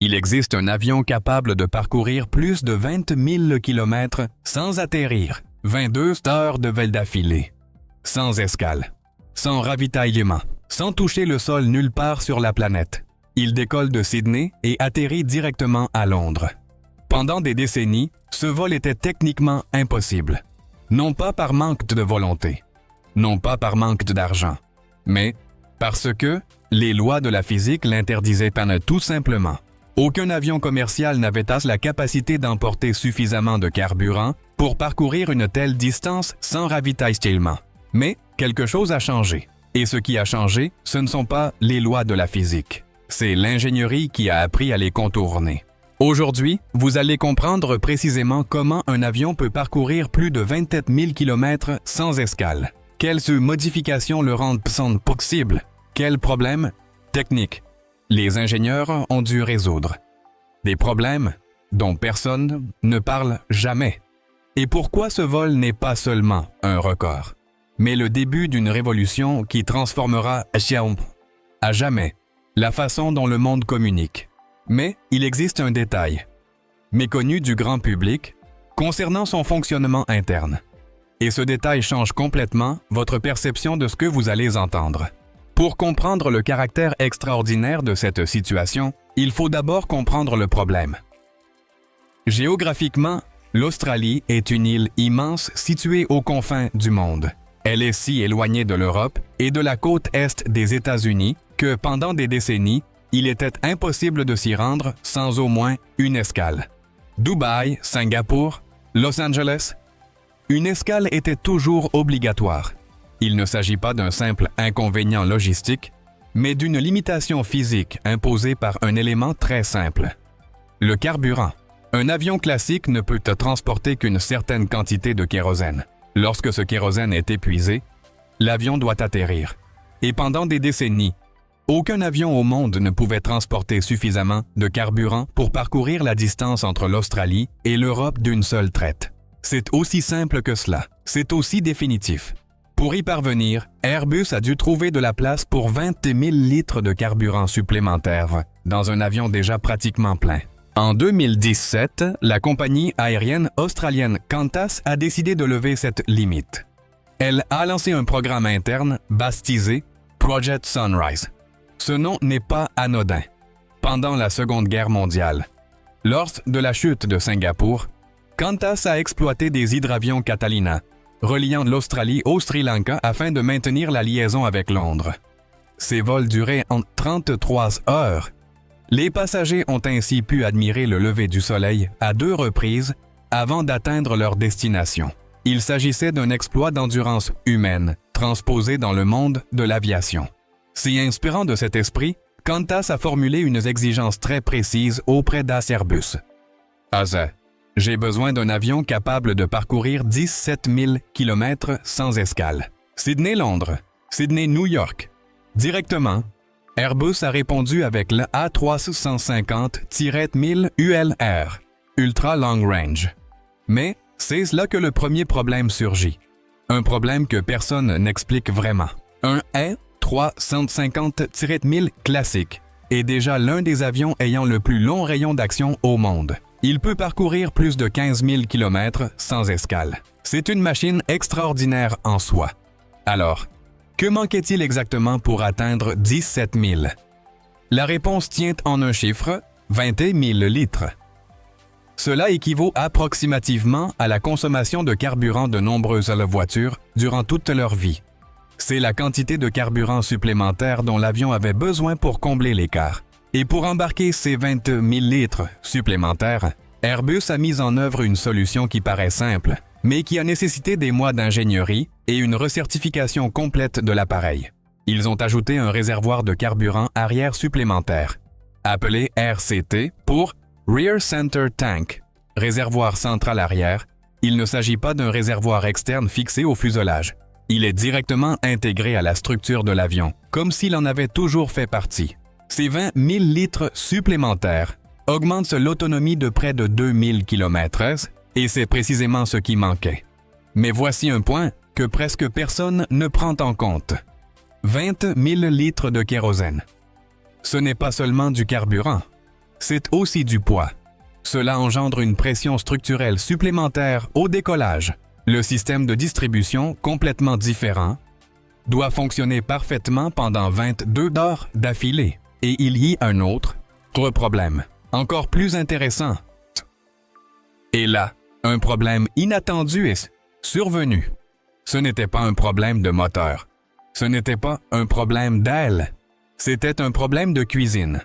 Il existe un avion capable de parcourir plus de 20 000 km sans atterrir, 22 heures de vol d'affilée, sans escale, sans ravitaillement, sans toucher le sol nulle part sur la planète. Il décolle de Sydney et atterrit directement à Londres. Pendant des décennies, ce vol était techniquement impossible. Non pas par manque de volonté, non pas par manque d'argent, mais parce que les lois de la physique l'interdisaient tout simplement. Aucun avion commercial n'avait la capacité d'emporter suffisamment de carburant pour parcourir une telle distance sans ravitaillement. Mais quelque chose a changé. Et ce qui a changé, ce ne sont pas les lois de la physique. C'est l'ingénierie qui a appris à les contourner. Aujourd'hui, vous allez comprendre précisément comment un avion peut parcourir plus de 27 000 km sans escale. Quelles modifications le rendent possible? Quels problèmes techniques les ingénieurs ont dû résoudre? Des problèmes dont personne ne parle jamais. Et pourquoi ce vol n'est pas seulement un record, mais le début d'une révolution qui transformera à jamais la façon dont le monde communique. Mais il existe un détail, méconnu du grand public, concernant son fonctionnement interne. Et ce détail change complètement votre perception de ce que vous allez entendre. Pour comprendre le caractère extraordinaire de cette situation, il faut d'abord comprendre le problème. Géographiquement, l'Australie est une île immense située aux confins du monde. Elle est si éloignée de l'Europe et de la côte est des États-Unis que pendant des décennies, il était impossible de s'y rendre sans au moins une escale. Dubaï, Singapour, Los Angeles, une escale était toujours obligatoire. Il ne s'agit pas d'un simple inconvénient logistique, mais d'une limitation physique imposée par un élément très simple. Le carburant. Un avion classique ne peut transporter qu'une certaine quantité de kérosène. Lorsque ce kérosène est épuisé, l'avion doit atterrir. Et pendant des décennies, aucun avion au monde ne pouvait transporter suffisamment de carburant pour parcourir la distance entre l'Australie et l'Europe d'une seule traite. C'est aussi simple que cela. C'est aussi définitif. Pour y parvenir, Airbus a dû trouver de la place pour 20 000 litres de carburant supplémentaire dans un avion déjà pratiquement plein. En 2017, la compagnie aérienne australienne Qantas a décidé de lever cette limite. Elle a lancé un programme interne baptisé Project Sunrise. Ce nom n'est pas anodin. Pendant la Seconde Guerre mondiale, lors de la chute de Singapour, Qantas a exploité des hydravions Catalina, reliant l'Australie au Sri Lanka afin de maintenir la liaison avec Londres. Ces vols duraient en 33 heures. Les passagers ont ainsi pu admirer le lever du soleil à 2 reprises avant d'atteindre leur destination. Il s'agissait d'un exploit d'endurance humaine, transposé dans le monde de l'aviation. Si inspirant de cet esprit, Qantas a formulé une exigence très précise auprès d'Airbus. J'ai besoin d'un avion capable de parcourir 17 000 km sans escale. Sydney-Londres, Sydney-New York. Directement, Airbus a répondu avec le A350-1000 ULR, Ultra Long Range. Mais c'est là que le premier problème surgit. Un problème que personne n'explique vraiment. Un A350-1000 classique est déjà l'un des avions ayant le plus long rayon d'action au monde. Il peut parcourir plus de 15 000 km sans escale. C'est une machine extraordinaire en soi. Alors, que manquait-il exactement pour atteindre 17 000? La réponse tient en un chiffre, 20 000 litres. Cela équivaut approximativement à la consommation de carburant de nombreuses voitures durant toute leur vie. C'est la quantité de carburant supplémentaire dont l'avion avait besoin pour combler l'écart. Et pour embarquer ces 20 000 litres supplémentaires, Airbus a mis en œuvre une solution qui paraît simple, mais qui a nécessité des mois d'ingénierie et une recertification complète de l'appareil. Ils ont ajouté un réservoir de carburant arrière supplémentaire, appelé RCT pour Rear Center Tank, réservoir central arrière. Il ne s'agit pas d'un réservoir externe fixé au fuselage. Il est directement intégré à la structure de l'avion, comme s'il en avait toujours fait partie. Ces 20 000 litres supplémentaires augmentent l'autonomie de près de 2000 km/h et c'est précisément ce qui manquait. Mais voici un point que presque personne ne prend en compte. 20 000 litres de kérosène. Ce n'est pas seulement du carburant. c'est aussi du poids. Cela engendre une pression structurelle supplémentaire au décollage. Le système de distribution, complètement différent, doit fonctionner parfaitement pendant 22 heures d'affilée. Et il y a un autre problème, encore plus intéressant. Et là, un problème inattendu est survenu. Ce n'était pas un problème de moteur. Ce n'était pas un problème d'aile. C'était un problème de cuisine.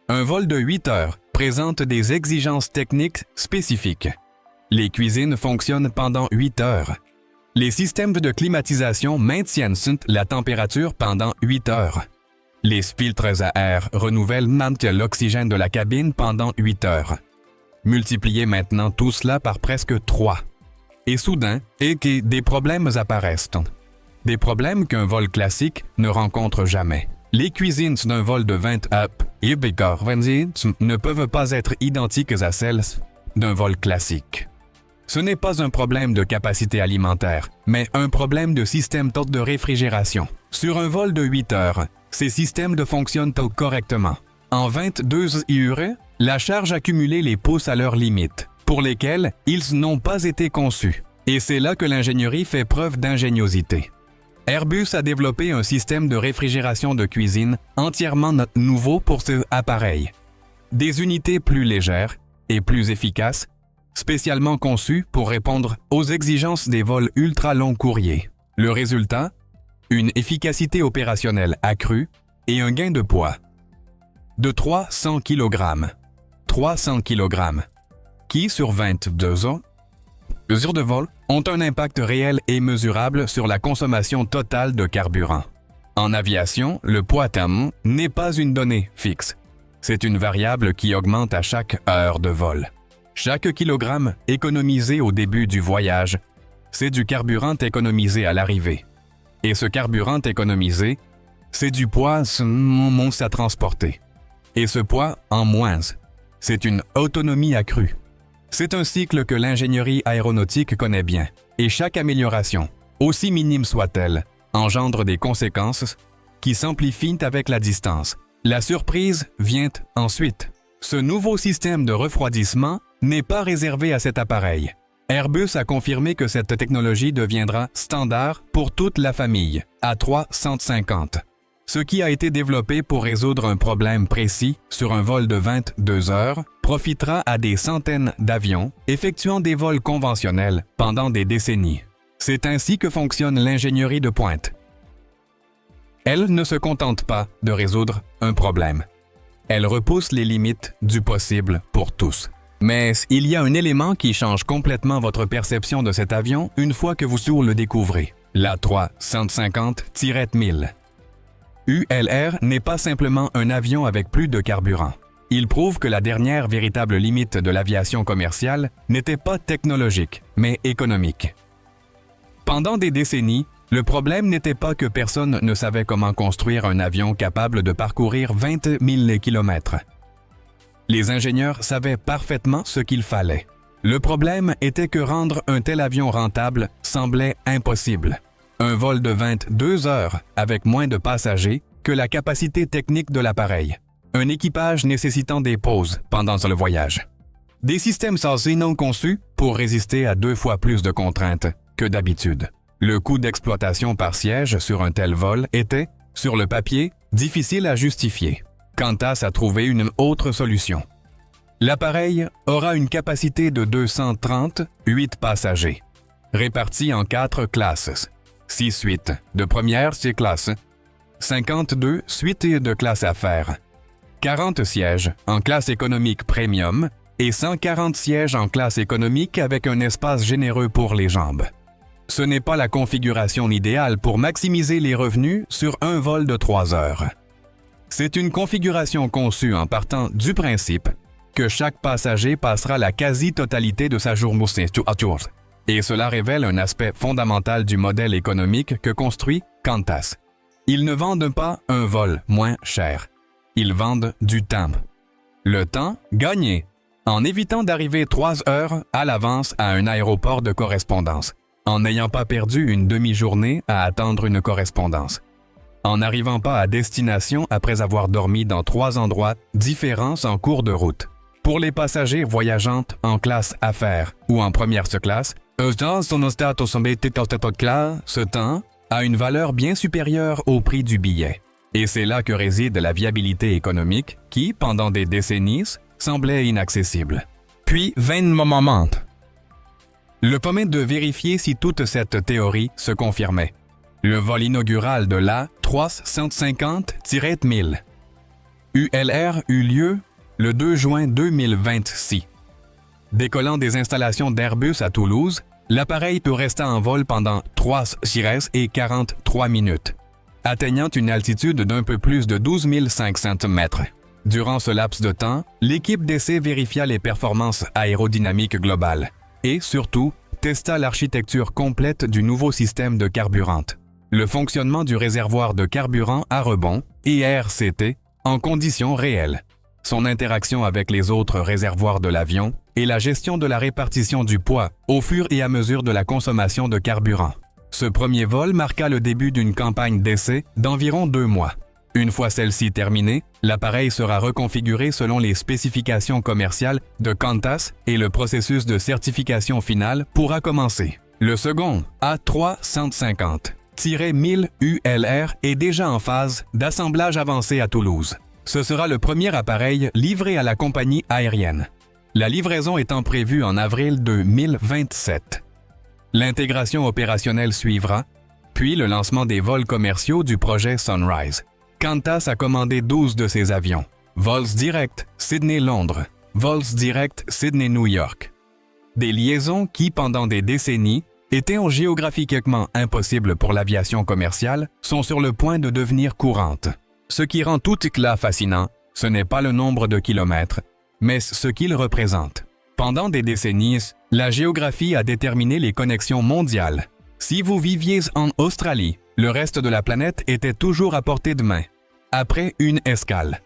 Un vol de 8 heures présente des exigences techniques spécifiques. Les cuisines fonctionnent pendant 8 heures. Les systèmes de climatisation maintiennent la température pendant 8 heures. Les filtres à air renouvellent l'oxygène de la cabine pendant 8 heures. Multipliez maintenant tout cela par presque 3. Et soudain, des problèmes apparaissent. Des problèmes qu'un vol classique ne rencontre jamais. Les cuisines d'un vol de 20 up et ne peuvent pas être identiques à celles d'un vol classique. Ce n'est pas un problème de capacité alimentaire, mais un problème de système de réfrigération. Sur un vol de 8 heures, ces systèmes fonctionnent correctement. En 22 heures, la charge accumulée les pousse à leurs limites, pour lesquelles ils n'ont pas été conçus. Et c'est là que l'ingénierie fait preuve d'ingéniosité. Airbus a développé un système de réfrigération de cuisine entièrement nouveau pour ce appareil. Des unités plus légères et plus efficaces, spécialement conçues pour répondre aux exigences des vols ultra-longs courriers. Le résultat? Une efficacité opérationnelle accrue et un gain de poids de 300 kg. 300 kg, qui, sur 22 ans, mesures de vol, ont un impact réel et mesurable sur la consommation totale de carburant. En aviation, le poids terme n'est pas une donnée fixe. C'est une variable qui augmente à chaque heure de vol. Chaque kilogramme économisé au début du voyage, c'est du carburant économisé à l'arrivée. Et ce carburant économisé, c'est du poids à transporter. Et ce poids en moins, c'est une autonomie accrue. C'est un cycle que l'ingénierie aéronautique connaît bien, et chaque amélioration, aussi minime soit-elle, engendre des conséquences qui s'amplifient avec la distance. La surprise vient ensuite. Ce nouveau système de refroidissement n'est pas réservé à cet appareil. Airbus a confirmé que cette technologie deviendra standard pour toute la famille, A350. Ce qui a été développé pour résoudre un problème précis sur un vol de 22 heures profitera à des centaines d'avions effectuant des vols conventionnels pendant des décennies. C'est ainsi que fonctionne l'ingénierie de pointe. Elle ne se contente pas de résoudre un problème. Elle repousse les limites du possible pour tous. Mais il y a un élément qui change complètement votre perception de cet avion une fois que vous le découvrez. l'A350-1000. ULR n'est pas simplement un avion avec plus de carburant. Il prouve que la dernière véritable limite de l'aviation commerciale n'était pas technologique, mais économique. Pendant des décennies, le problème n'était pas que personne ne savait comment construire un avion capable de parcourir 20 000 km. Les ingénieurs savaient parfaitement ce qu'il fallait. Le problème était que rendre un tel avion rentable semblait impossible. Un vol de 22 heures avec moins de passagers que la capacité technique de l'appareil. Un équipage nécessitant des pauses pendant le voyage. Des systèmes châssis non conçus pour résister à 2 fois plus de contraintes que d'habitude. Le coût d'exploitation par siège sur un tel vol était, sur le papier, difficile à justifier. Qantas a trouvé une autre solution. L'appareil aura une capacité de 238 passagers, répartis en 4 classes. 6 suites de première classe, 52 suites de classe affaires, 40 sièges en classe économique premium et 140 sièges en classe économique avec un espace généreux pour les jambes. Ce n'est pas la configuration idéale pour maximiser les revenus sur un vol de 3 heures. C'est une configuration conçue en partant du principe que chaque passager passera la quasi-totalité de sa journée à tour. Et cela révèle un aspect fondamental du modèle économique que construit Qantas. Ils ne vendent pas un vol moins cher. Ils vendent du temps. Le temps gagné en évitant d'arriver 3 heures à l'avance à un aéroport de correspondance, en n'ayant pas perdu une demi-journée à attendre une correspondance. en n'arrivant pas à destination après avoir dormi dans 3 endroits différents en cours de route. Pour les passagers voyageant en classe affaires ou en première classe, ce temps a une valeur bien supérieure au prix du billet. Et c'est là que réside la viabilité économique qui, pendant des décennies, semblait inaccessible. Puis vint le moment. Le moment de vérifier si toute cette théorie se confirmait. Le vol inaugural de l'A350-1000 ULR eut lieu le 2 juin 2026. Décollant des installations d'Airbus à Toulouse, l'appareil peut rester en vol pendant 3 heures et 43 minutes, atteignant une altitude d'un peu plus de 12 500 mètres. Durant ce laps de temps, l'équipe d'essai vérifia les performances aérodynamiques globales et, surtout, testa l'architecture complète du nouveau système de carburant, le fonctionnement du réservoir de carburant à rebond, ERCT, en conditions réelles, son interaction avec les autres réservoirs de l'avion et la gestion de la répartition du poids au fur et à mesure de la consommation de carburant. Ce premier vol marqua le début d'une campagne d'essai d'environ 2 mois. Une fois celle-ci terminée, l'appareil sera reconfiguré selon les spécifications commerciales de Qantas et le processus de certification finale pourra commencer. Le second, A350-1000 ULR, est déjà en phase d'assemblage avancé à Toulouse. Ce sera le premier appareil livré à la compagnie aérienne, la livraison étant prévue en avril 2027. L'intégration opérationnelle suivra, puis le lancement des vols commerciaux du projet Sunrise. Qantas a commandé 12 de ces avions. Vols directs Sydney-Londres, vols directs Sydney-New York. Des liaisons qui, pendant des décennies, étaient géographiquement impossibles pour l'aviation commerciale, sont sur le point de devenir courantes. Ce qui rend tout éclat fascinant, ce n'est pas le nombre de kilomètres, mais ce qu'il représente. Pendant des décennies, la géographie a déterminé les connexions mondiales. Si vous viviez en Australie, le reste de la planète était toujours à portée de main. Après une escale,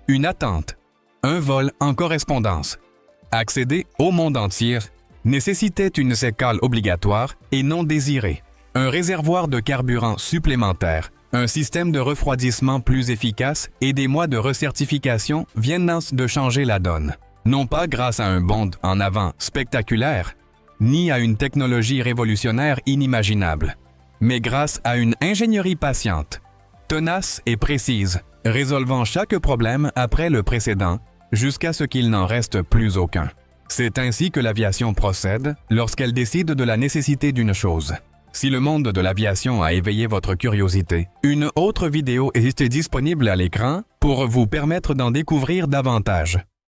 une attente, un vol en correspondance, accéder au monde entier nécessitait une escale obligatoire et non désirée, un réservoir de carburant supplémentaire, un système de refroidissement plus efficace et des mois de recertification viennent de changer la donne. Non pas grâce à un bond en avant spectaculaire, ni à une technologie révolutionnaire inimaginable, mais grâce à une ingénierie patiente, tenace et précise, résolvant chaque problème après le précédent, jusqu'à ce qu'il n'en reste plus aucun. C'est ainsi que l'aviation procède lorsqu'elle décide de la nécessité d'une chose. Si le monde de l'aviation a éveillé votre curiosité, une autre vidéo est disponible à l'écran pour vous permettre d'en découvrir davantage.